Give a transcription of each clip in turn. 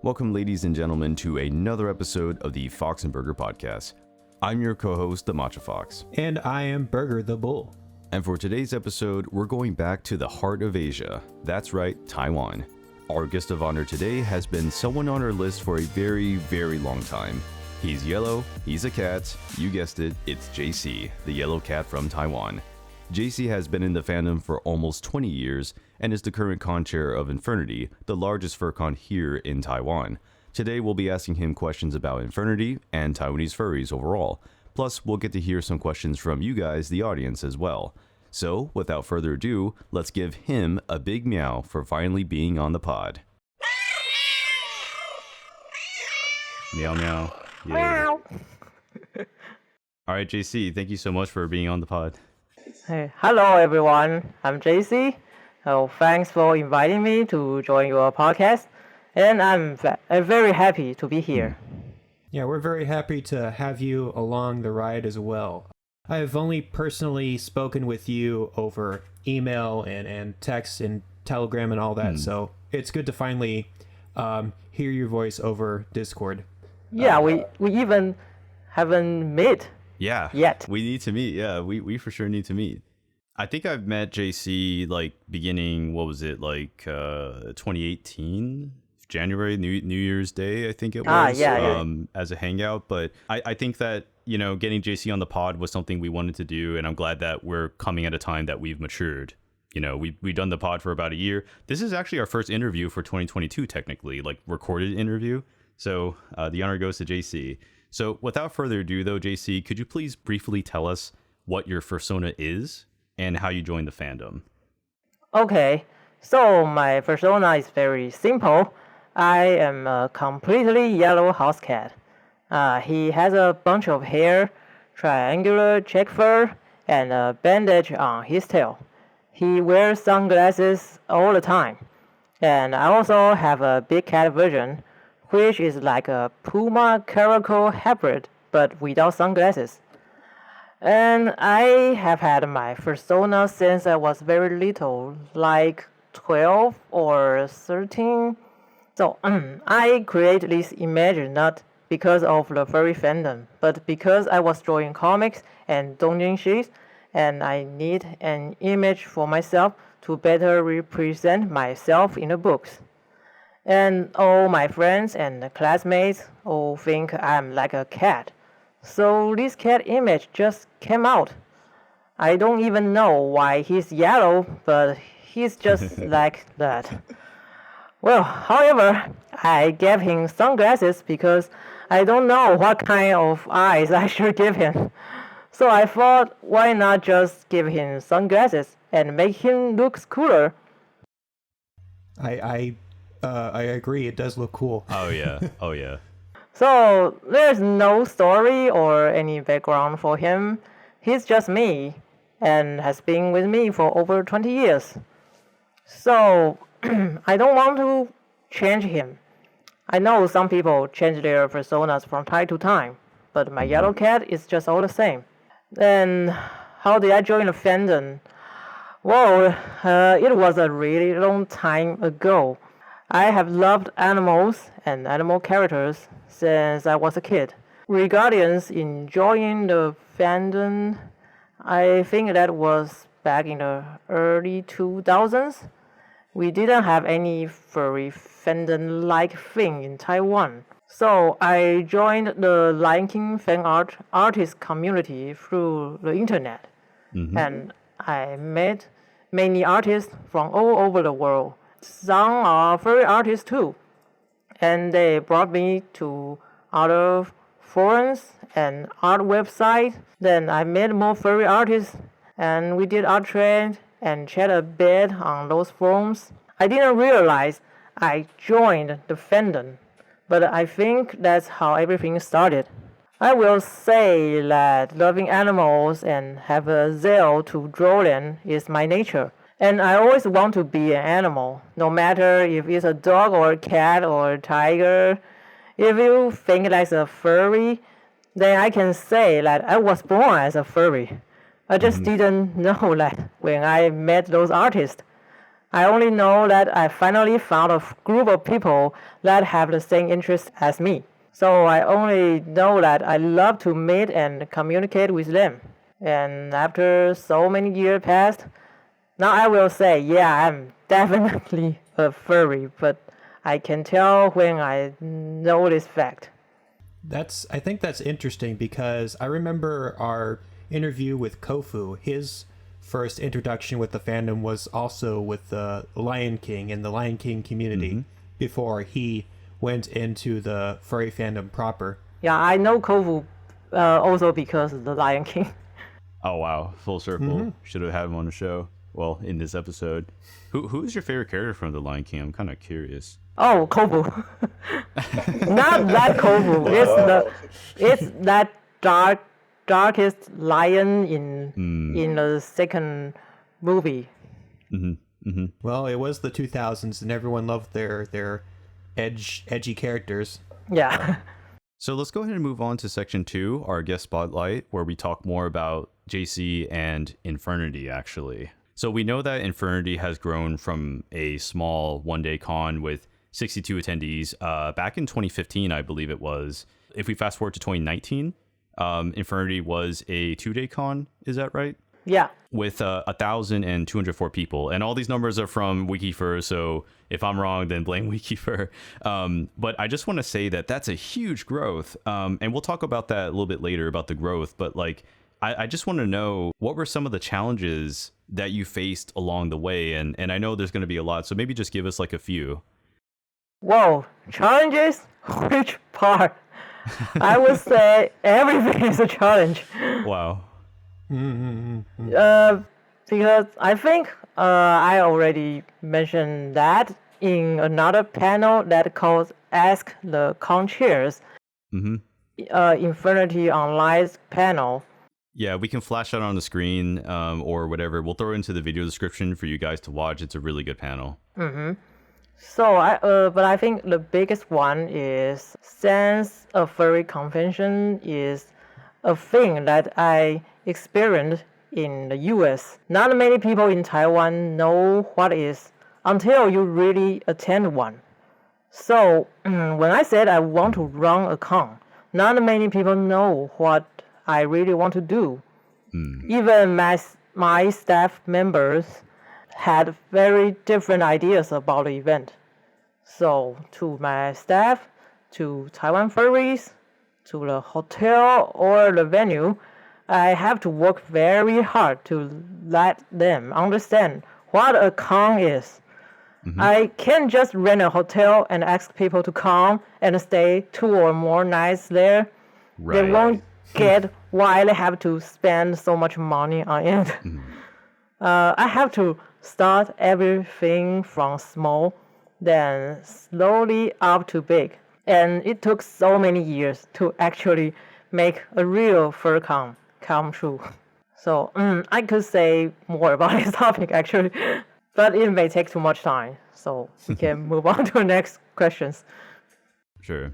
Welcome, ladies and gentlemen, to another episode of the Fox and Burger Podcast. I'm your co-host, the Matcha Fox. And I am Burger the Bull. And for today's episode, we're going back to the heart of Asia. That's right, Taiwan. Our guest of honor today has been someone on our list for a very, very long time. He's yellow, he's a cat, you guessed it, it's JC, the yellow cat from Taiwan. JC has been in the fandom for almost 20 years and is the current con chair of Infurnity, the largest fur con here in Taiwan. Today we'll be asking him questions about Infurnity and Taiwanese furries overall. Plus, we'll get to hear some questions from you guys, the audience, as well. So, without further ado, let's give him a big meow for finally being on the pod. Meow meow. Yeah. Meow. Alright, JC, thank you so much for being on the pod. Hey, hello everyone, I'm JC. Thanks for inviting me to join your podcast, and I'm very happy to be here. Yeah, we're very happy to have you along the ride as well. I have only personally spoken with you over email and text and Telegram and all that, so it's good to finally hear your voice over Discord. Yeah, we even haven't met yet. We need to meet. Yeah, we for sure need to meet. I think I've met JC like beginning, 2018, January, New Year's Day, I think it was, as a hangout. But I think that, getting JC on the pod was something we wanted to do. And I'm glad that we're coming at a time that we've matured. We've done the pod for about a year. This is actually our first interview for 2022, technically, like recorded interview. So the honor goes to JC. So without further ado, though, JC, could you please briefly tell us what your fursona is and how you joined the fandom? Okay, so my persona is very simple. I am a completely yellow house cat. He has a bunch of hair, triangular check fur, and a bandage on his tail. He wears sunglasses all the time. And I also have a big cat version, which is like a Puma Caracal hybrid, but without sunglasses. And I have had my persona since I was very little, like 12 or 13. So I created this image not because of the furry fandom, but because I was drawing comics and doujinshis, and I need an image for myself to better represent myself in the books. And all my friends and classmates all think I'm like a cat. So this cat image just came out. I don't even know why he's yellow, but he's just like that. Well, however, I gave him sunglasses because I don't know what kind of eyes I should give him. So I thought, why not just give him sunglasses and make him look cooler? I agree, it does look cool. Oh, yeah. So there's no story or any background for him. He's just me and has been with me for over 20 years. So I don't want to change him. I know some people change their personas from time to time, but my yellow cat is just all the same. Then how did I join the fandom? Well, it was a really long time ago. I have loved animals and animal characters since I was a kid. Regarding enjoying the fandom, I think that was back in the early 2000s. We didn't have any furry fandom-like thing in Taiwan. So I joined the Lion King fan artist community through the internet. And I met many artists from all over the world. Some are furry artists too, and they brought me to other forums and art websites. Then I met more furry artists, and we did art trade and chat a bit on those forums. I didn't realize I joined the fandom, but I think that's how everything started. I will say that loving animals and have a zeal to draw them is my nature. And I always want to be an animal, no matter if it's a dog or a cat or a tiger. If you think that's a furry, then I can say that I was born as a furry. I just didn't know that when I met those artists. I only know that I finally found a group of people that have the same interests as me. So I only know that I love to meet and communicate with them. And after so many years passed, now I will say, yeah, I'm definitely a furry, but I can tell when I know this fact. I think that's interesting because I remember our interview with Kofu. His first introduction with the fandom was also with the Lion King and the Lion King community before he went into the furry fandom proper. Yeah, I know Kofu also because of the Lion King. Oh wow, full circle. Should have had him on the show. Well, in this episode. Who's your favorite character from the Lion King? I'm kind of curious. Oh, Kofu. Not that Kofu. It's that darkest lion in the second movie. Well, it was the 2000s and everyone loved their edgy characters. Yeah. So let's go ahead and move on to section 2, our guest spotlight, where we talk more about JC and Infurnity, actually. So we know that Infurnity has grown from a small one-day con with 62 attendees back in 2015, I believe it was. If we fast forward to 2019, Infurnity was a 2-day con, is that right? Yeah. With 1,204 people. And all these numbers are from WikiFur, so if I'm wrong, then blame WikiFur. But I just want to say that that's a huge growth. And we'll talk about that a little bit later about the growth. But like, I just want to know, what were some of the challenges that you faced along the way? And I know there's going to be a lot, so maybe just give us like a few. Whoa, challenges? Which part? I would say everything is a challenge. Wow. Because I think I already mentioned that in another panel that calls Ask the Conchairs. Infurnity Online's panel. Yeah, we can flash that on the screen or whatever. We'll throw it into the video description for you guys to watch. It's a really good panel. So, but I think the biggest one is, since a furry convention is a thing that I experienced in the US, not many people in Taiwan know what it is until you really attend one. So, when I said I want to run a con, not many people know what I really want to do. Even my staff members had very different ideas about the event. So to my staff, to Taiwan furries, to the hotel or the venue, I have to work very hard to let them understand what a con is. I can't just rent a hotel and ask people to come and stay 2 or more nights there. They won't get why they have to spend so much money on it. I have to start everything from small, then slowly up to big. And it took so many years to actually make a real FurCon come true. So I could say more about this topic actually, but it may take too much time. So we can move on to the next questions. Sure.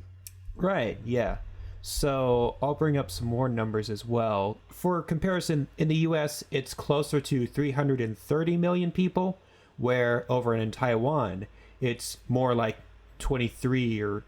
Right, yeah. So I'll bring up some more numbers as well. For comparison, in the US, it's closer to 330 million people, where over in Taiwan, it's more like 23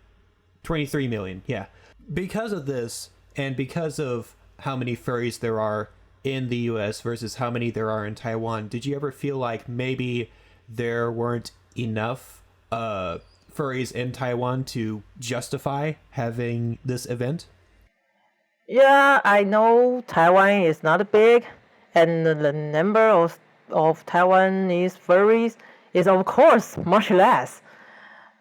million. Yeah. Because of this, and because of how many furries there are in the US versus how many there are in Taiwan, did you ever feel like maybe there weren't enough furries in Taiwan to justify having this event? Yeah, I know Taiwan is not big, and the number of Taiwanese furries is of course much less.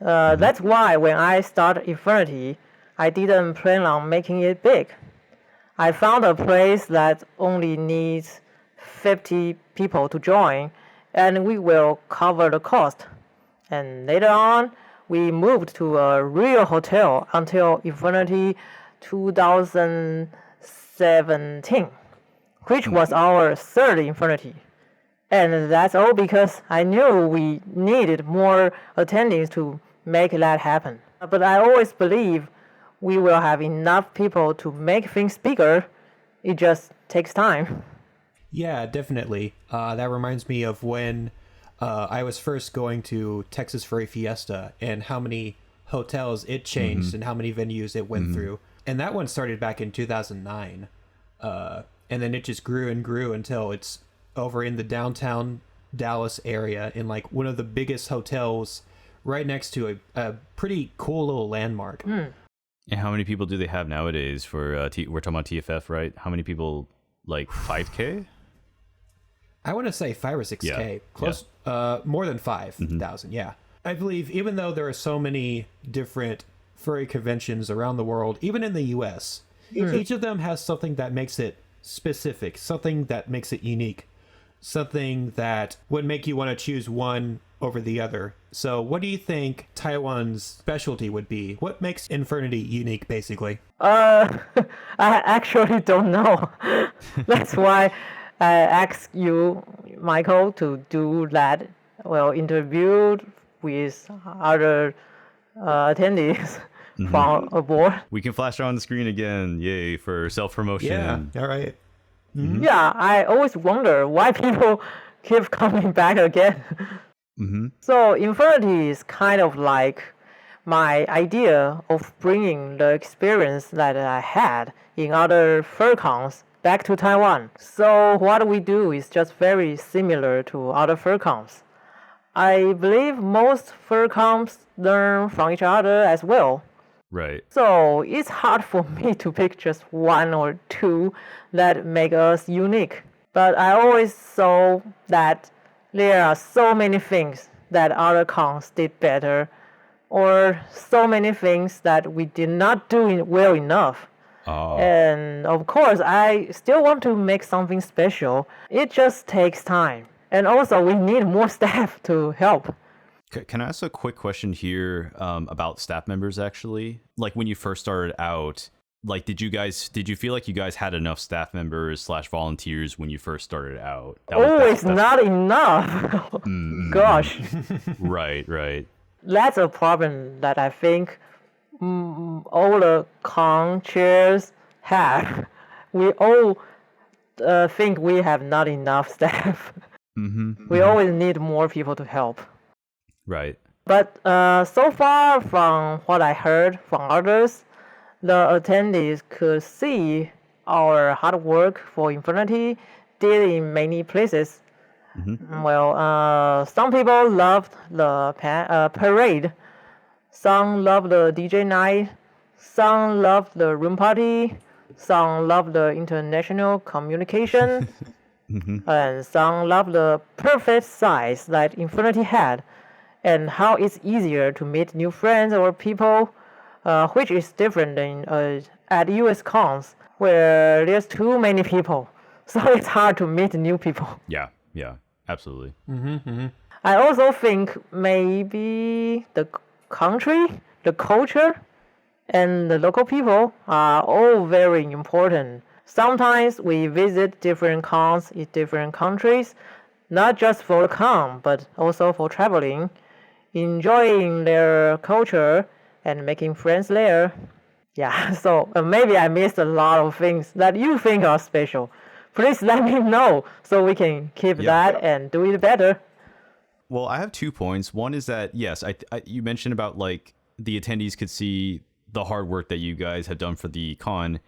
That's why when I started Infurnity, I didn't plan on making it big. I found a place that only needs 50 people to join, and we will cover the cost. And later on, we moved to a real hotel until Infurnity 2017, which was our third Infurnity. And that's all because I knew we needed more attendees to make that happen. But I always believe we will have enough people to make things bigger. It just takes time. Yeah, definitely. That reminds me of when I was first going to Texas Furry Fiesta and how many hotels it changed and how many venues it went through. And that one started back in 2009. And then it just grew and grew until it's over in the downtown Dallas area in like one of the biggest hotels right next to a pretty cool little landmark. And how many people do they have nowadays for, we're talking about TFF, right? How many people, like 5K? I want to say 5 or 6K, close, more than 5,000. Yeah. I believe even though there are so many different furry conventions around the world, even in the US, each of them has something that makes it specific, something that makes it unique, something that would make you want to choose one over the other. So what do you think Taiwan's specialty would be? What makes Infurnity unique, basically? I actually don't know. That's why I asked you, Michael, to do that. Well, interviewed with other attendees from aboard. We can flash it on the screen again. Yay, for self-promotion. Yeah, all right. Yeah, I always wonder why people keep coming back again. So Infernity is kind of like my idea of bringing the experience that I had in other furcons back to Taiwan. So what we do is just very similar to other furcons. I believe most furcons learn from each other as well. Right. So it's hard for me to pick just one or two that make us unique. But I always saw that there are so many things that other cons did better, or so many things that we did not do well enough. And of course, I still want to make something special. It just takes time. And also, we need more staff to help. Can I ask a quick question here about staff members, actually? Like, when you first started out, like, did you feel like you guys had enough staff members / volunteers when you first started out? It's not enough. Gosh. Right. That's a problem that I think all the con chairs have. We all think we have not enough staff. We always need more people to help. Right. But so far from what I heard from others, the attendees could see our hard work for Infernity did in many places. Well, some people loved the parade, some loved the DJ night, some loved the room party, some loved the international communication, and some loved the perfect size that Infernity had, and how it's easier to meet new friends or people, which is different than at US cons, where there's too many people, so it's hard to meet new people. Yeah, absolutely. I also think maybe the country, the culture, and the local people are all very important. Sometimes we visit different cons in different countries, not just for the con, but also for traveling, enjoying their culture, and making friends there. Yeah, so maybe I missed a lot of things that you think are special. Please let me know so we can keep that and do it better. Well, I have 2 points. One is that, yes, you mentioned about, like, the attendees could see the hard work that you guys have done for the con,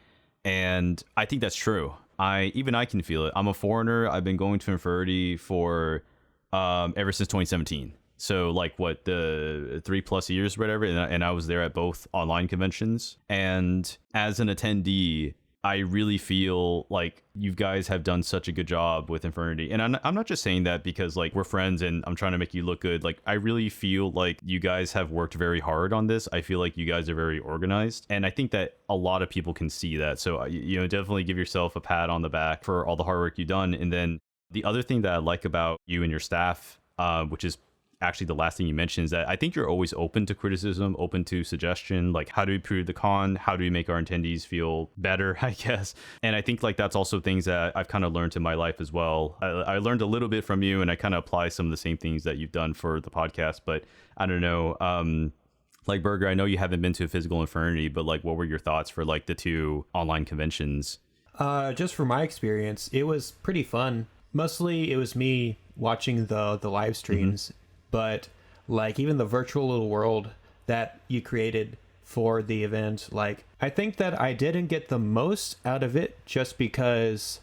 and I think that's true. I can feel it. I'm a foreigner. I've been going to Infurnity for ever since 2017. So, like, what, the 3+ years or whatever, and I was there at both online conventions. And as an attendee, I really feel like you guys have done such a good job with Infurnity. And I'm not just saying that because, like, we're friends and I'm trying to make you look good. Like, I really feel like you guys have worked very hard on this. I feel like you guys are very organized. And I think that a lot of people can see that. So, definitely give yourself a pat on the back for all the hard work you've done. And then the other thing that I like about you and your staff, which is actually the last thing you mentioned, is that I think you're always open to criticism, open to suggestion, like, how do we improve the con, how do we make our attendees feel better, I guess. And I think, like, that's also things that I've kind of learned in my life as well. I learned a little bit from you, and I kind of apply some of the same things that you've done for the podcast. But I don't know, like, Burger, I know you haven't been to a physical Infernity, but, like, what were your thoughts for, like, the 2 online conventions? Just from my experience, it was pretty fun. Mostly it was me watching the live streams, but like even the virtual little world that you created for the event, like I think that I didn't get the most out of it just because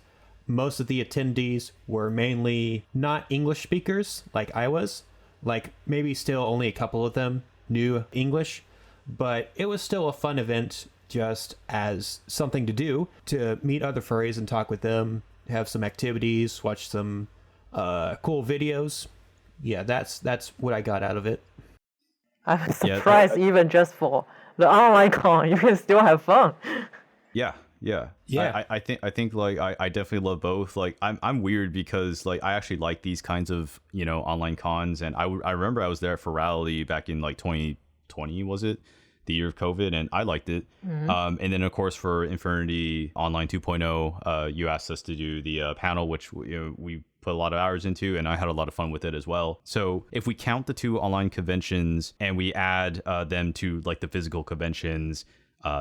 most of the attendees were mainly not English speakers like I was. Like maybe still only a couple of them knew English, but it was still a fun event just as something to do, to meet other furries and talk with them, have some activities, watch some cool videos. Yeah, that's what I got out of it. I'm surprised even just for the online con, you can still have fun. Yeah. I think like I definitely love both. Like I'm weird because like I actually like these kinds of, you know, online cons, and I remember I was there for Rally back in like 2020, was it? The year of COVID, and I liked it. And then of course for Infurnity Online 2.0, you asked us to do the panel, which we put a lot of hours into, and I had a lot of fun with it as well. So if we count the two online conventions and we add them to like the physical conventions,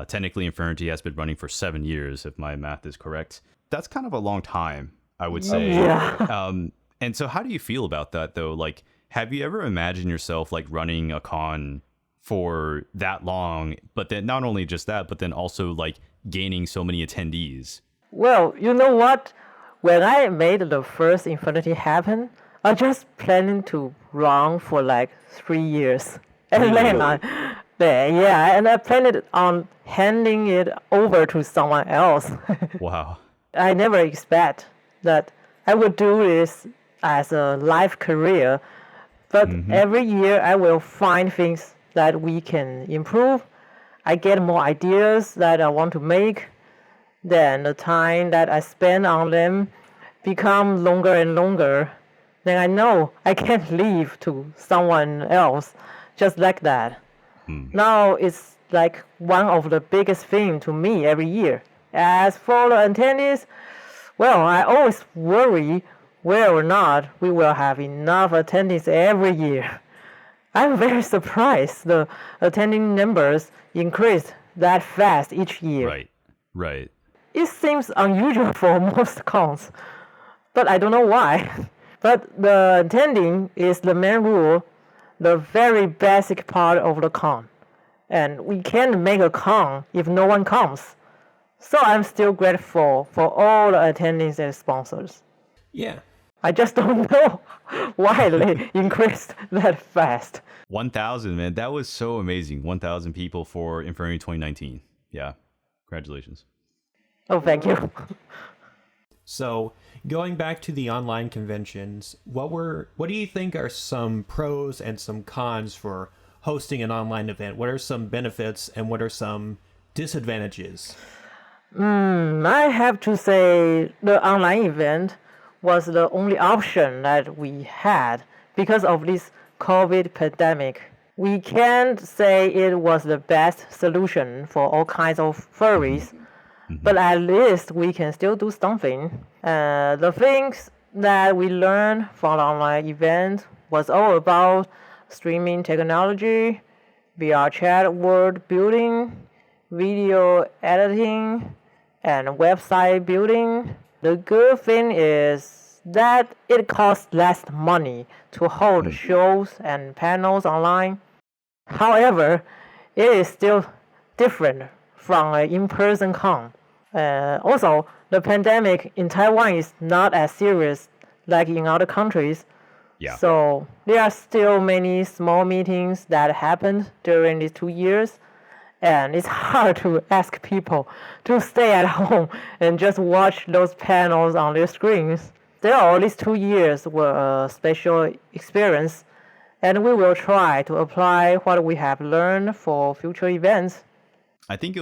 technically Infurnity has been running for 7 years, if my math is correct. That's kind of a long time, I would say. Yeah. And so how do you feel about that though? Like, have you ever imagined yourself like running a con for that long, but then not only just that, but then also like gaining so many attendees? Well, you know what? When I made the first Infurnity happen, I just planning to run for like 3 years. And then and I planned on handing it over to someone else. Wow. I never expect that I would do this as a life career, but every year I will find things that we can improve. I get more ideas that I want to make. Then the time that I spend on them become longer and longer. Then I know I can't leave to someone else just like that. Now it's like one of the biggest things to me every year. As for the attendees, well, I always worry whether or not we will have enough attendees every year. I'm very surprised the attending numbers increased that fast each year. Right. It seems unusual for most cons, but I don't know why. But the attending is the main rule, the very basic part of the con. And we can't make a con if no one comes. So I'm still grateful for all the attendees and sponsors. Yeah. I just don't know why they increased that fast. 1,000, man. That was so amazing. 1,000 people for Infurnity 2019. Yeah. Congratulations. Oh, thank you. So, going back to the online conventions, what do you think are some pros and some cons for hosting an online event? What are some benefits and what are some disadvantages? I have to say the online event was the only option that we had because of this COVID pandemic. We can't say it was the best solution for all kinds of furries, but at least we can still do something. The things that we learned from the online event was all about streaming technology, VR chat world building, video editing, and website building. The good thing is that it costs less money to hold shows and panels online. However, it is still different from an in-person con. Also, the pandemic in Taiwan is not as serious like in other countries. Yeah. So there are still many small meetings that happened during these 2 years. And it's hard to ask people to stay at home and just watch those panels on their screens. Still, these 2 years were a special experience, and we will try to apply what we have learned for future events. I think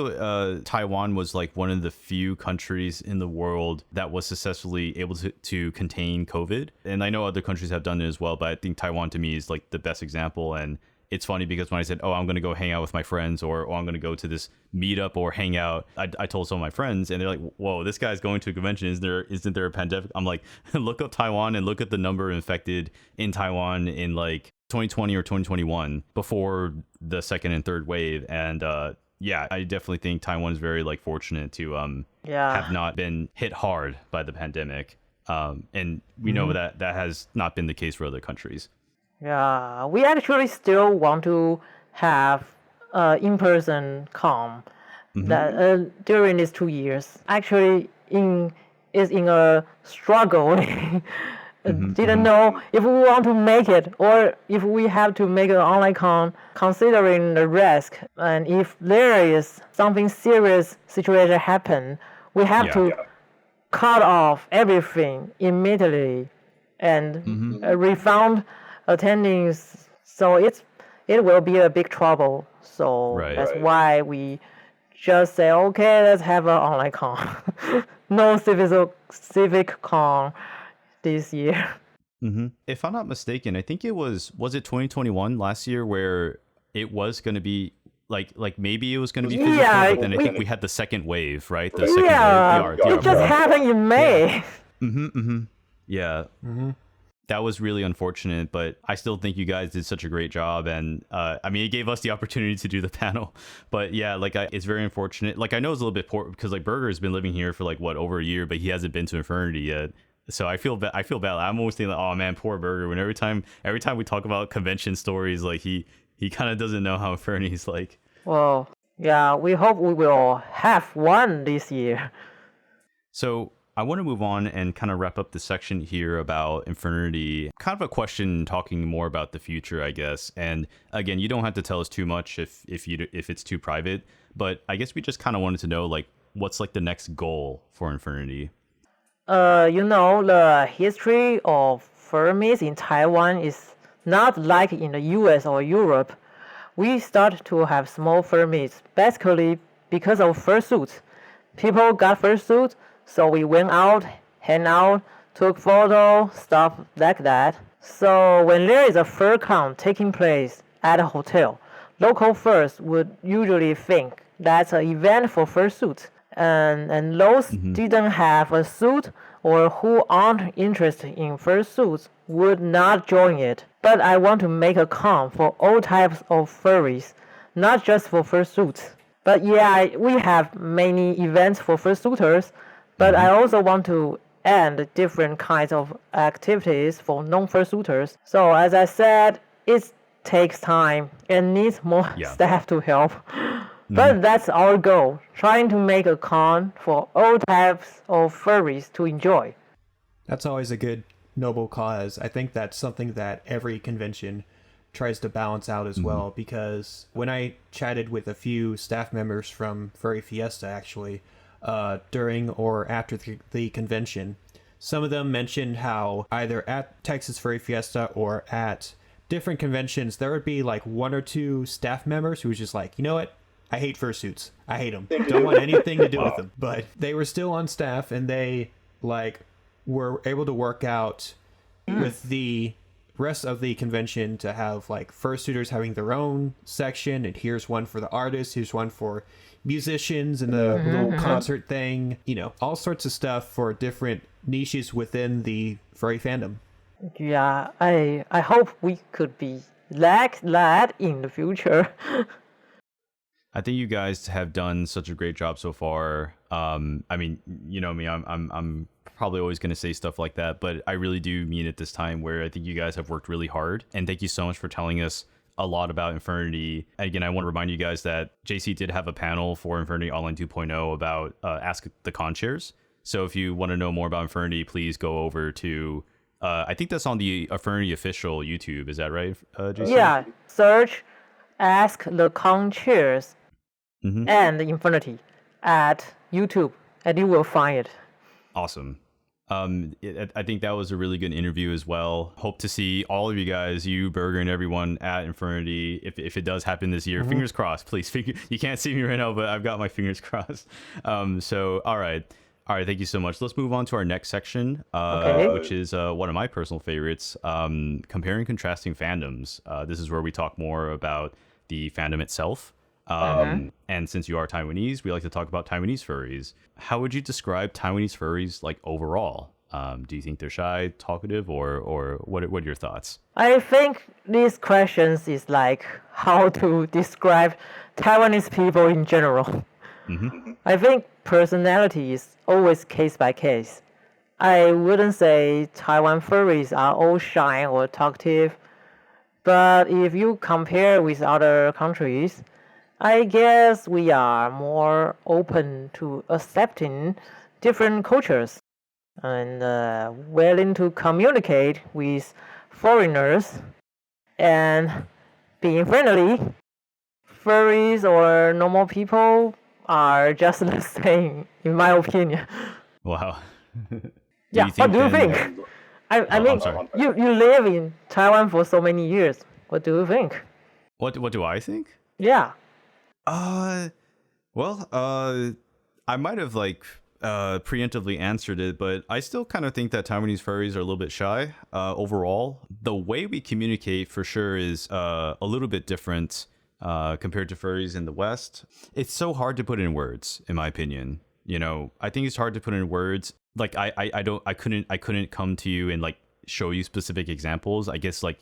Taiwan was like one of the few countries in the world that was successfully able to contain COVID. And I know other countries have done it as well, but I think Taiwan to me is like the best example. And it's funny because when I said, I'm going to go hang out with my friends, or I'm going to go to this meetup or hang out, I told some of my friends and they're like, whoa, this guy's going to a convention. Isn't there a pandemic? I'm like, look up Taiwan and look at the number of infected in Taiwan in like 2020 or 2021 before the second and third wave. And yeah, I definitely think Taiwan is very like fortunate to have not been hit hard by the pandemic. And we know that that has not been the case for other countries. Yeah, we actually still want to have in-person con that during these 2 years. Actually, is in a struggle. Didn't know if we want to make it or if we have to make an online con, considering the risk. And if there is something serious situation happen, we have to cut off everything immediately and refund attendings. So it will be a big trouble. So that's why we just say, okay, let's have an online con. No civic con this year. If I'm not mistaken, I think it was it 2021 last year where it was going to be like maybe it was going to be physical, but then I think we had the second wave, right? The second wave. It just happened in May. Yeah. That was really unfortunate, but I still think you guys did such a great job. And I mean, it gave us the opportunity to do the panel. But yeah, like it's very unfortunate. Like I know it's a little bit poor because like Burger has been living here for like over a year, but he hasn't been to Infurnity yet. So I feel bad. I'm always thinking, like, oh man, poor Burger. When every time we talk about convention stories, like he kind of doesn't know how Infernity's like. Well, yeah, we hope we will have one this year. So I want to move on and kind of wrap up the section here about Infurnity. Kind of a question talking more about the future, I guess. And again, you don't have to tell us too much if it's too private. But I guess we just kind of wanted to know, like, what's like the next goal for Infurnity? The history of furries in Taiwan is not like in the US or Europe. We start to have small furries basically because of fursuits. People got fursuits, so we went out, hang out, took photos, stuff like that. So when there is a fur con taking place at a hotel, local furs would usually think that's an event for fursuits. And those didn't have a suit or who aren't interested in fursuits would not join it. But I want to make a con for all types of furries, not just for fursuits. But yeah, we have many events for fursuiters, but I also want to add different kinds of activities for non-fursuiters. So as I said, it takes time and needs more staff to help. But that's our goal, trying to make a con for all types of furries to enjoy. That's always a good, noble cause. I think that's something that every convention tries to balance out as well, because when I chatted with a few staff members from Furry Fiesta, actually, during or after the convention, some of them mentioned how either at Texas Furry Fiesta or at different conventions, there would be like one or two staff members who was just like, you know what? I hate fursuits. I hate them. Don't want anything to do with them. But they were still on staff, and they like were able to work out with the rest of the convention to have like fursuiters having their own section, and here's one for the artists, here's one for musicians and the little concert thing, all sorts of stuff for different niches within the furry fandom. Yeah, I hope we could be like that in the future. I think you guys have done such a great job so far. I mean, you know me, I'm probably always going to say stuff like that, but I really do mean it this time, where I think you guys have worked really hard. And thank you so much for telling us a lot about Infurnity. And again, I want to remind you guys that JC did have a panel for Infurnity Online 2.0 about Ask the Con Chairs. So if you want to know more about Infurnity, please go over to, I think that's on the Infurnity official YouTube. Is that right, JC? Yeah, search Ask the Con Chairs and Infurnity at YouTube, and you will find it. Awesome. I think that was a really good interview as well. Hope to see all of you guys, you, Burger, and everyone at Infurnity. If it does happen this year, fingers crossed, please. You can't see me right now, but I've got my fingers crossed. So, all right. Thank you so much. Let's move on to our next section, which is one of my personal favorites, comparing and contrasting fandoms. This is where we talk more about the fandom itself. And since you are Taiwanese, we like to talk about Taiwanese furries. How would you describe Taiwanese furries like overall? Do you think they're shy, talkative, or what are your thoughts? I think these questions is like how to describe Taiwanese people in general. I think personality is always case by case. I wouldn't say Taiwan furries are all shy or talkative, but if you compare with other countries, I guess we are more open to accepting different cultures and willing to communicate with foreigners and being friendly. Furries or normal people are just the same, in my opinion. Wow. Yeah, what do you think? I mean, I'm sorry. you live in Taiwan for so many years. What do you think? What do I think? Yeah. Well, I might have preemptively answered it, but I still kind of think that Taiwanese furries are a little bit shy. Overall, the way we communicate for sure is a little bit different compared to furries in the West. It's so hard to put in words, in my opinion. You know, I think it's hard to put in words. Like I couldn't come to you and like show you specific examples. I guess like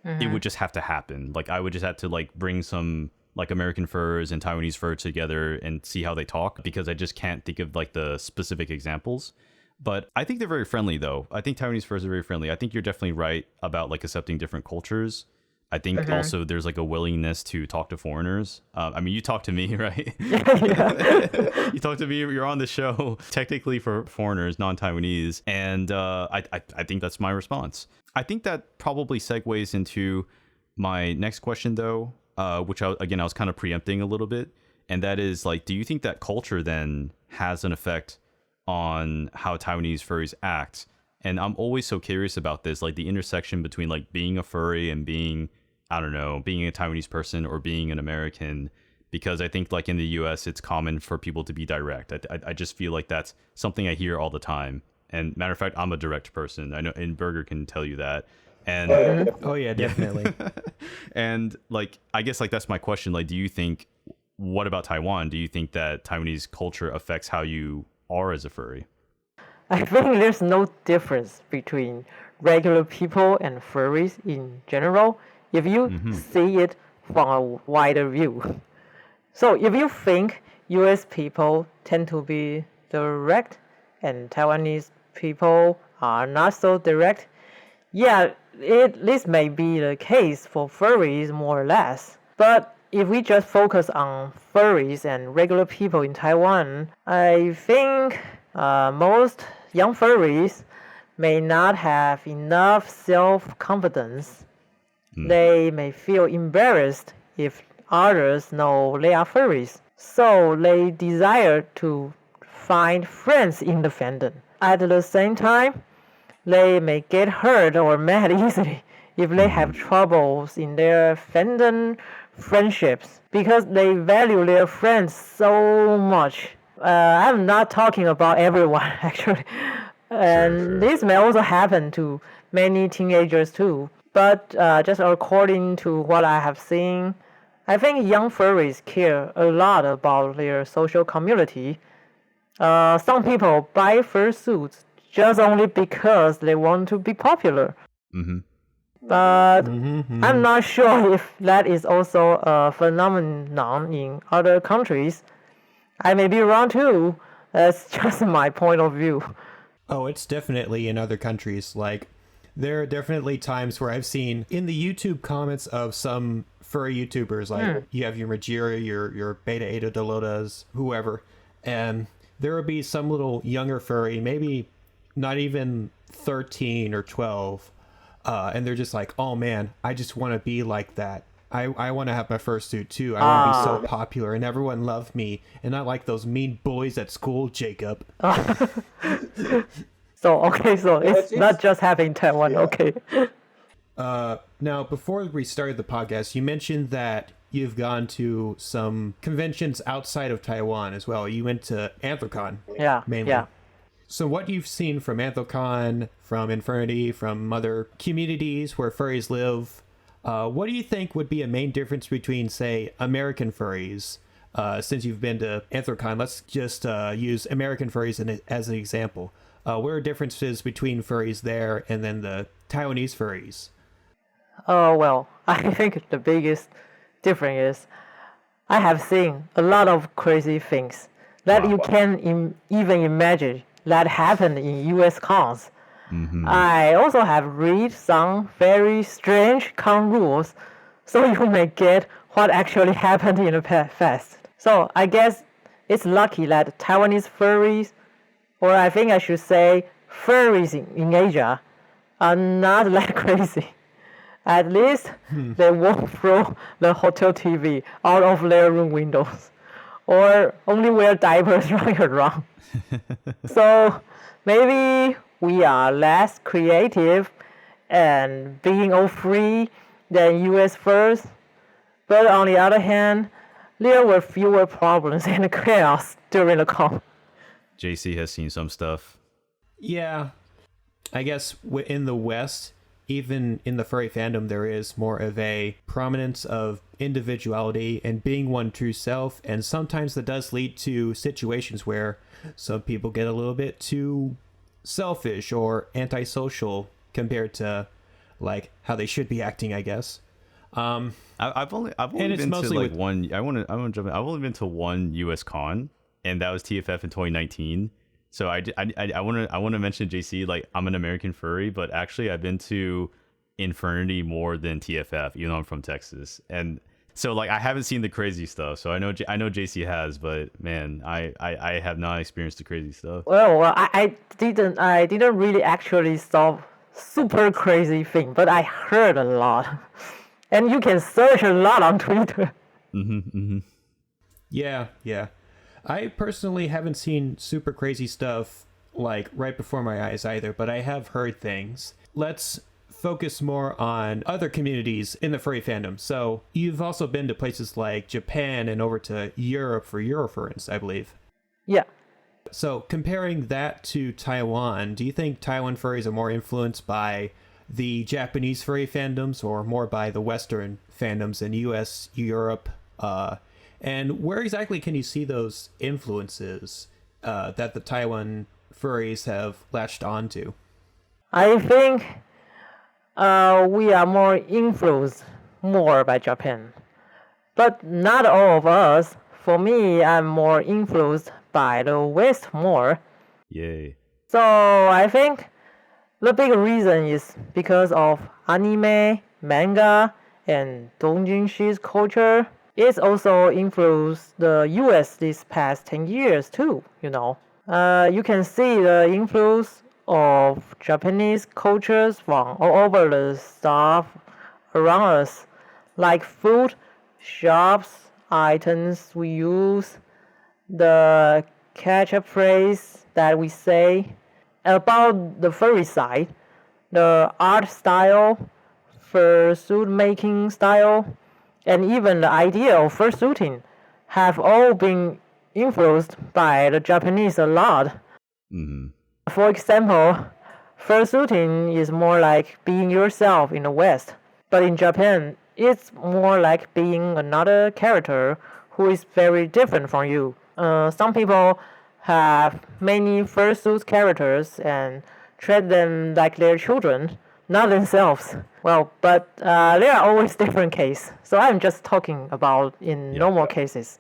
it would just have to happen. Like I would just have to like bring some like American furs and Taiwanese fur together and see how they talk, because I just can't think of like the specific examples. But I think they're very friendly though. I think Taiwanese furs are very friendly. I think you're definitely right about like accepting different cultures. I think also there's like a willingness to talk to foreigners. I mean, you talk to me, right? You talk to me. You're on the show technically for foreigners, non-Taiwanese, and I think that's my response. I think that probably segues into my next question, though, which I was kind of preempting a little bit, and that is like, do you think that culture then has an effect on how Taiwanese furries act? And I'm always so curious about this, like the intersection between like being a furry and being, I don't know, being a Taiwanese person or being an American, because I think like in the US, it's common for people to be direct. I just feel like that's something I hear all the time. And matter of fact, I'm a direct person. I know, and Berger can tell you that. And Oh yeah, definitely. and like, I guess like that's my question. Like, do you think, what about Taiwan? Do you think that Taiwanese culture affects how you are as a furry? I think there's no difference between regular people and furries in general if you see it from a wider view. So if you think US people tend to be direct and Taiwanese people are not so direct, yeah, this may be the case for furries more or less. But if we just focus on furries and regular people in Taiwan, I think most young furries may not have enough self-confidence. They may feel embarrassed if others know they are furries. So they desire to find friends in the fandom. At the same time, they may get hurt or mad easily if they have troubles in their fandom friendships, because they value their friends so much. I'm not talking about everyone actually, and this may also happen to many teenagers too. But just according to what I have seen, I think young furries care a lot about their social community. Some people buy fursuits just only because they want to be popular. But I'm not sure if that is also a phenomenon in other countries. I may be wrong too. That's just my point of view. Oh, it's definitely in other countries. Like, there are definitely times where I've seen in the YouTube comments of some furry YouTubers, like you have your Majira, your Beta Eta Delotas, whoever, and there will be some little younger furry, maybe not even 13 or 12, and they're just like, oh man, I just want to be like that. I want to have my fursuit too. I want to be so popular and everyone love me and not like those mean boys at school, Jacob. So it's not just having Taiwan, okay. Now, before we started the podcast, you mentioned that you've gone to some conventions outside of Taiwan as well. You went to Anthrocon, mainly. Yeah. So what you've seen from Anthrocon, from Infurnity, from other communities where furries live, what do you think would be a main difference between, say, American furries? Since you've been to Anthrocon, let's just use American furries as an example. What are differences between furries there and then the Taiwanese furries? Oh, well, I think the biggest difference is I have seen a lot of crazy things that you can't even imagine that happen in US cons. I also have read some very strange con rules, so you may get what actually happened in the past. So I guess it's lucky that Taiwanese furries, or I think I should say furries in Asia, are not that crazy. At least they won't throw the hotel TV out of their room windows, or only wear diapers running around. So maybe we are less creative and being all free than US furs, but on the other hand, there were fewer problems and chaos during the con. JC has seen some stuff. Yeah, I guess in the West, even in the furry fandom, there is more of a prominence of individuality and being one true self, and sometimes that does lead to situations where some people get a little bit too selfish or antisocial compared to like how they should be acting, I guess. I've only been to like one. I want to jump in. I've only been to one US con, and that was TFF in 2019. So I want to mention, JC, like, I'm an American furry, but actually I've been to Infurnity more than TFF, even though I'm from Texas. And so like I haven't seen the crazy stuff. So I know JC has, but man, I have not experienced the crazy stuff. Well, I didn't really actually saw super crazy thing, but I heard a lot, and you can search a lot on Twitter. Yeah. I personally haven't seen super crazy stuff like right before my eyes either, but I have heard things. Let's focus more on other communities in the furry fandom. So you've also been to places like Japan and over to Europe for Eurofurence, I believe. Yeah. So comparing that to Taiwan, do you think Taiwan furries are more influenced by the Japanese furry fandoms or more by the Western fandoms in US, Europe, and where exactly can you see those influences that the Taiwan furries have latched onto? I think we are more influenced more by Japan. But not all of us. For me, I'm more influenced by the West more. Yay. So I think the big reason is because of anime, manga, and doujinshi culture. It's also influenced the US this past 10 years too, you know. You can see the influence of Japanese cultures from all over the stuff around us, like food, shops, items we use, the catch-up phrase that we say. About the furry side, the art style, fursuit making style, and even the idea of fursuiting have all been influenced by the Japanese a lot. For example, fursuiting is more like being yourself in the West, but in Japan, it's more like being another character who is very different from you. Some people have many fursuit characters and treat them like their children, not themselves. Well, but there are always different cases. So I'm just talking about in normal cases.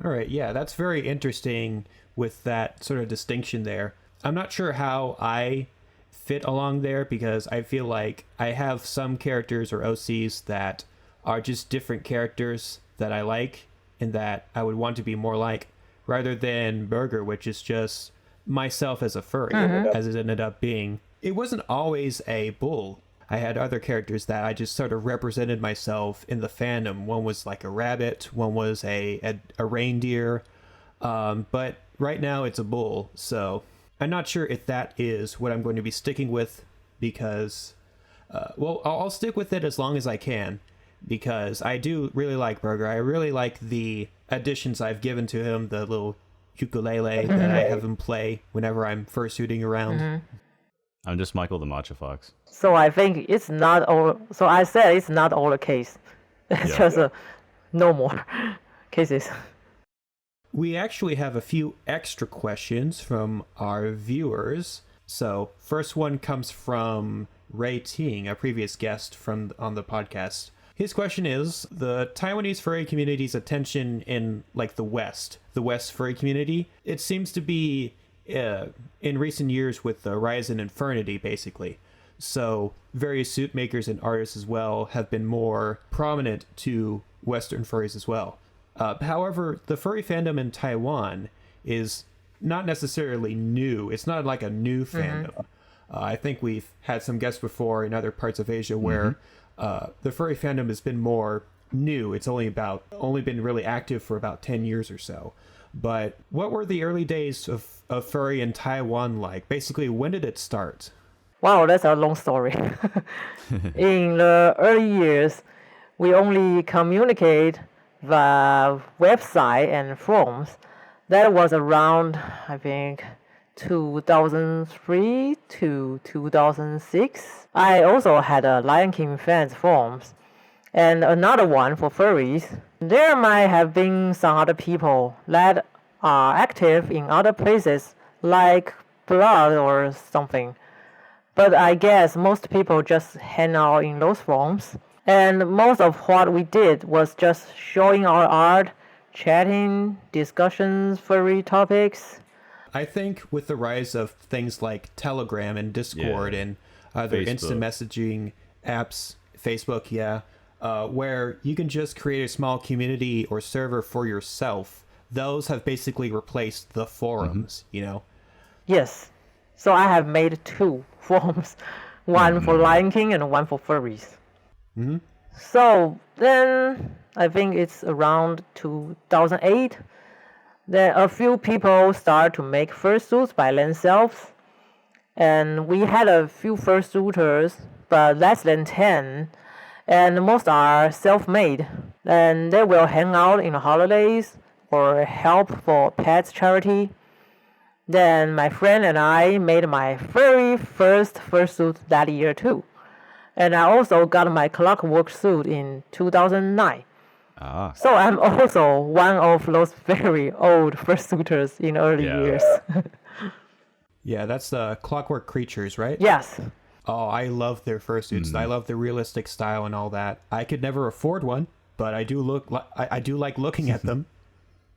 All right, yeah, that's very interesting with that sort of distinction there. I'm not sure how I fit along there because I feel like I have some characters or OCs that are just different characters that I like and that I would want to be more like, rather than Burger, which is just myself as a furry, as it ended up being. It wasn't always a bull. I had other characters that I just sort of represented myself in the fandom. One was like a rabbit, one was a reindeer, but right now it's a bull. So I'm not sure if that is what I'm going to be sticking with because, well, I'll stick with it as long as I can because I do really like Burger. I really like the additions I've given to him, the little ukulele that I have him play whenever I'm fursuiting around. I'm just Michael the Matcha Fox. So I think it's not all. So I said it's not all the case. It's just no more cases. We actually have a few extra questions from our viewers. So first one comes from Ray Ting, a previous guest on the podcast. His question is, the Taiwanese furry community's attention in like the West furry community, it seems to be in recent years with the rise in Infurnity, basically. So various suit makers and artists as well have been more prominent to Western furries as well. However, the furry fandom in Taiwan is not necessarily new. It's not like a new fandom. I think we've had some guests before in other parts of Asia where the furry fandom has been more new. It's only been really active for about 10 years or so. But what were the early days of furry in Taiwan like? Basically, when did it start? Wow, that's a long story. In the early years, we only communicate via website and forums. That was around, I think, 2003 to 2006. I also had a Lion King fans forums and another one for furries. There might have been some other people that are active in other places like Blood or something. But I guess most people just hang out in those forums. And most of what we did was just showing our art, chatting, discussions, furry topics. I think with the rise of things like Telegram and Discord and other instant messaging apps, Facebook, where you can just create a small community or server for yourself, those have basically replaced the forums, you know? Yes. So I have made 2 forums, one for Lion King and one for furries. So then I think it's around 2008. Then a few people start to make fursuits by themselves. And we had a few fursuiters, but less than 10. And most are self-made. And they will hang out in the holidays or help for pets charity. Then my friend and I made my very first fursuit that year too. And I also got my clockwork suit in 2009. So I'm also one of those very old fursuiters in early years. Yeah, that's the Clockwork Creatures, right? Yes. Oh, I love their fursuits. I love the realistic style and all that. I could never afford one, but I do like looking at them.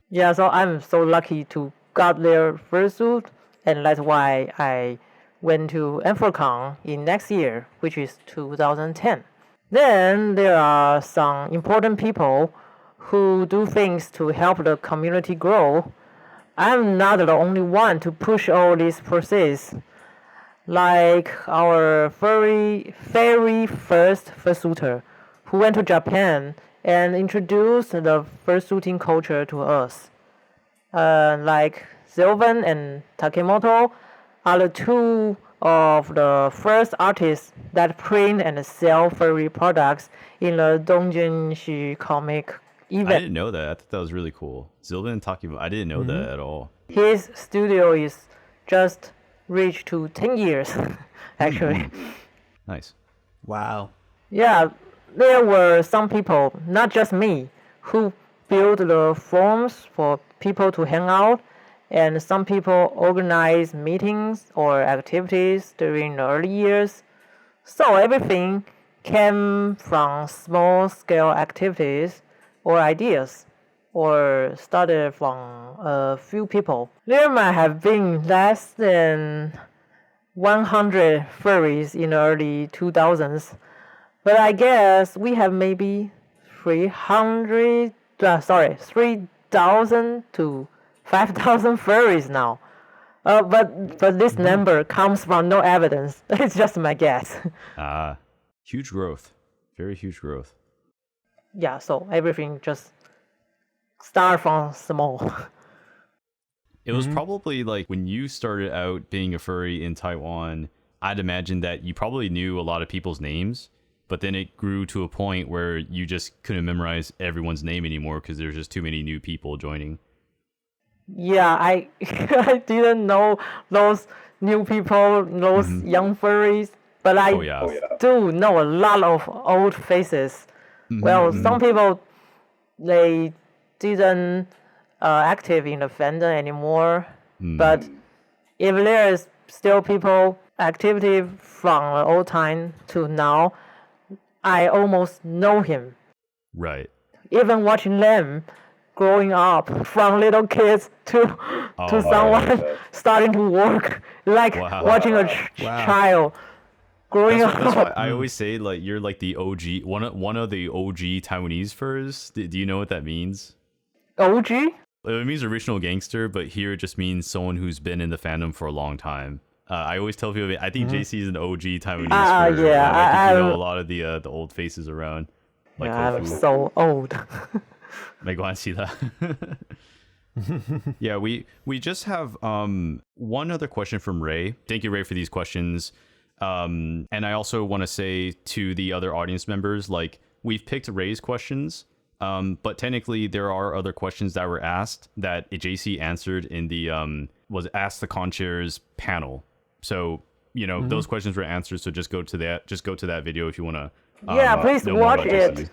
Yeah, so I'm so lucky to got their fursuit, and that's why I went to Infocon in next year, which is 2010. Then there are some important people who do things to help the community grow. I'm not the only one to push all this process. Like our very first fursuiter who went to Japan and introduced the fursuiting culture to us. Like Sylvan and Takemoto are the 2 of the first artists that print and sell furry products in the Dongjinshi comic event. I didn't know that. I thought that was really cool. Sylvan and Takemoto, I didn't know that at all. His studio is just reached to 10 years, actually. Nice. Wow. Yeah, there were some people, not just me, who built the forums for people to hang out, and some people organize meetings or activities during the early years. So everything came from small-scale activities or ideas, or started from a few people. There might have been less than 100 furries in the early 2000s, but I guess we have maybe 3,000 to 5,000 furries now. But this number comes from no evidence. It's just my guess. Huge growth. Very huge growth. Yeah, so everything just start from small. It was probably like when you started out being a furry in Taiwan, I'd imagine that you probably knew a lot of people's names, but then it grew to a point where you just couldn't memorize everyone's name anymore because there's just too many new people joining. Yeah, I I didn't know those new people, those young furries, but I do know a lot of old faces. Well, some people, they didn't active in the fandom anymore, but if there is still people activity from the old time to now, I almost know him. Right. Even watching them, growing up from little kids to someone starting to work, like watching a child growing That's why up. I always say like you're like the OG, one of the OG Taiwanese furs. Do you know what that means? OG? It means original gangster, but here it just means someone who's been in the fandom for a long time. I always tell people, I think JC is an OG Taiwanese fur. Yeah, I think you know a lot of the old faces around. Like Yeah, I'm Tofu. so old. 没关系的. Yeah, we just have one other question from Ray. Thank you, Ray, for these questions. And I also want to say to the other audience members, like, we've picked Ray's questions, but technically there are other questions that were asked that JC answered in the was Ask the Conchairs panel. So, you know, those questions were answered, so just go to that video if you want to Yeah, please know more watch about it. JC.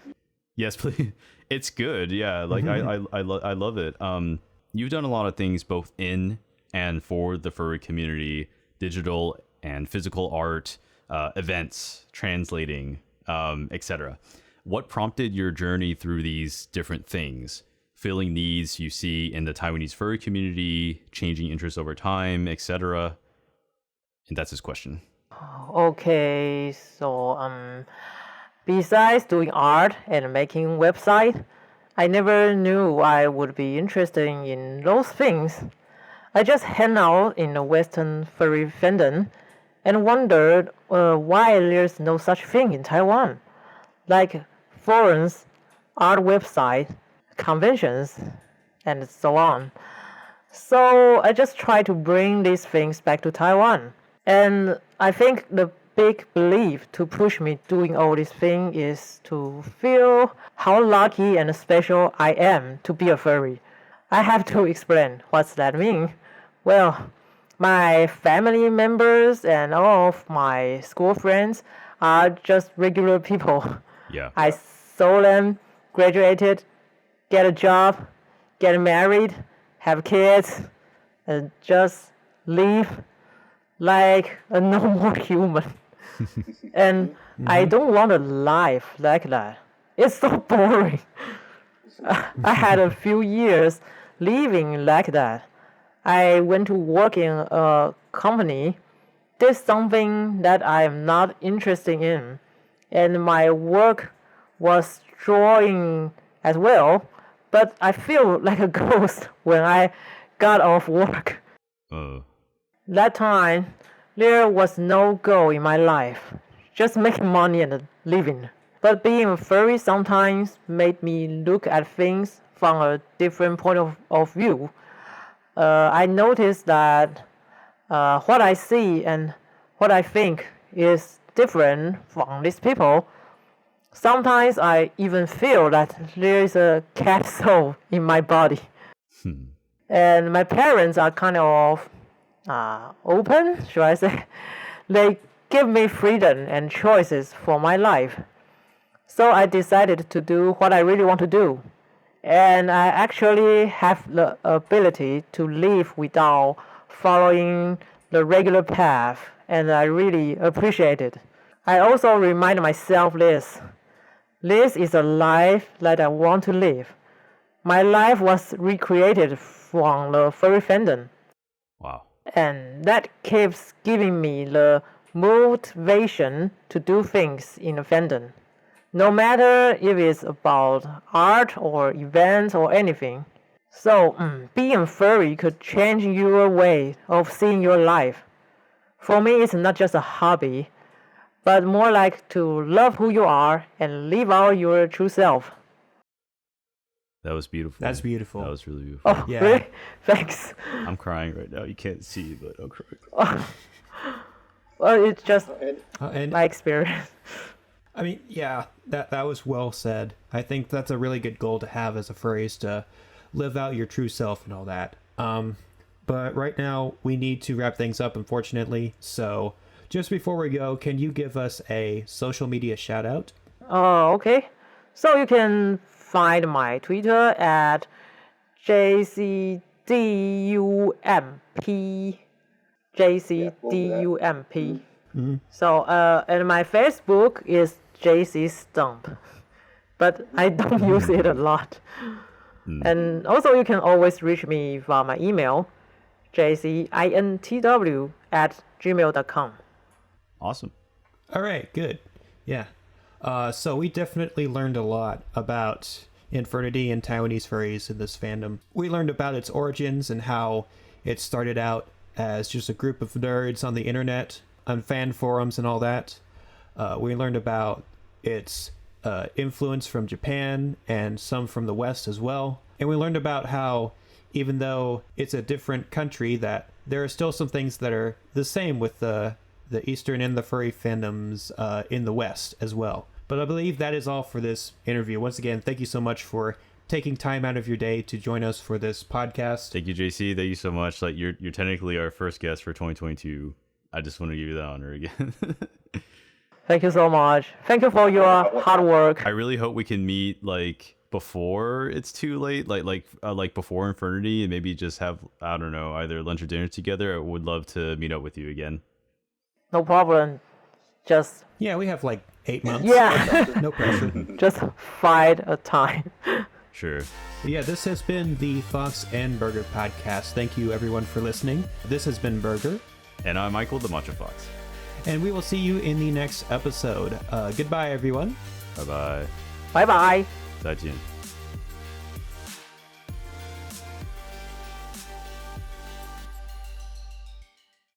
Yes, please. It's good. Yeah, like I love it. You've done a lot of things both in and for the furry community, digital and physical art, events, translating, etc. What prompted your journey through these different things? Filling needs you see in the Taiwanese furry community, changing interests over time, etc. And that's his question. Okay, so besides doing art and making website, I never knew I would be interested in those things. I just hang out in the Western furry fandom and wondered why there's no such thing in Taiwan, like forums, art website, conventions, and so on. So I just try to bring these things back to Taiwan. And I think the big belief to push me doing all these things is to feel how lucky and special I am to be a furry. I have to explain what's that mean. Well, my family members and all of my school friends are just regular people. Yeah. I saw them graduated, get a job, get married, have kids, and just live like a normal human. And I don't want a life like that. It's so boring. I had a few years living like that. I went to work in a company, did something that I am not interested in, and my work was drawing as well, but I feel like a ghost when I got off work. That time, there was no goal in my life, just making money and living. But being a furry sometimes made me look at things from a different point of view. I noticed that what I see and what I think is different from these people. Sometimes I even feel that there is a cat soul in my body. And my parents are kind of open, should I say. They give me freedom and choices for my life. So I decided to do what I really want to do. And I actually have the ability to live without following the regular path, and I really appreciate it. I also remind myself this. This is a life that I want to live. My life was recreated from the furry fandom. Wow. And that keeps giving me the motivation to do things in the fandom. No matter if it's about art or events or anything. So, being furry could change your way of seeing your life. For me, it's not just a hobby, but more like to love who you are and live out your true self. That was beautiful. That's beautiful. That was really beautiful. Oh, Yeah. really? Thanks. I'm crying right now. You can't see, but I'm crying. Well, it's just And my experience. I mean, yeah, that was well said. I think that's a really good goal to have as a furry, is to live out your true self and all that. But right now we need to wrap things up, unfortunately. So just before we go, can you give us a social media shout out? Oh, okay. So you can find my Twitter at JCDUMP. JCDUMP. So, and my Facebook is JC Stump, but I don't use it a lot. And also you can always reach me via my email, jcintw@gmail.com. Awesome. All right, good. Yeah. So we definitely learned a lot about Infurnity and Taiwanese furries in this fandom. We learned about its origins and how it started out as just a group of nerds on the internet, on fan forums and all that. We learned about its influence from Japan and some from the West as well. And we learned about how, even though it's a different country, that there are still some things that are the same with the Eastern and the furry fandoms in the West as well. But I believe that is all for this interview. Once again, thank you so much for taking time out of your day to join us for this podcast. Thank you, JC. Thank you so much. Like you're technically our first guest for 2022. I just want to give you that honor again. Thank you so much. Thank you for your hard work. I really hope we can meet like before it's too late, like before Infernity, and maybe just have, I don't know, either lunch or dinner together. I would love to meet up with you again. No problem. Just Yeah, we have like 8 months. yeah, No pressure. just find a time. Sure. But yeah, this has been the Fox and Burger podcast. Thank you everyone for listening. This has been Burger. And I'm Michael, the Matcha Fox. And we will see you in the next episode. Goodbye, everyone. Bye bye. Bye bye. 再见。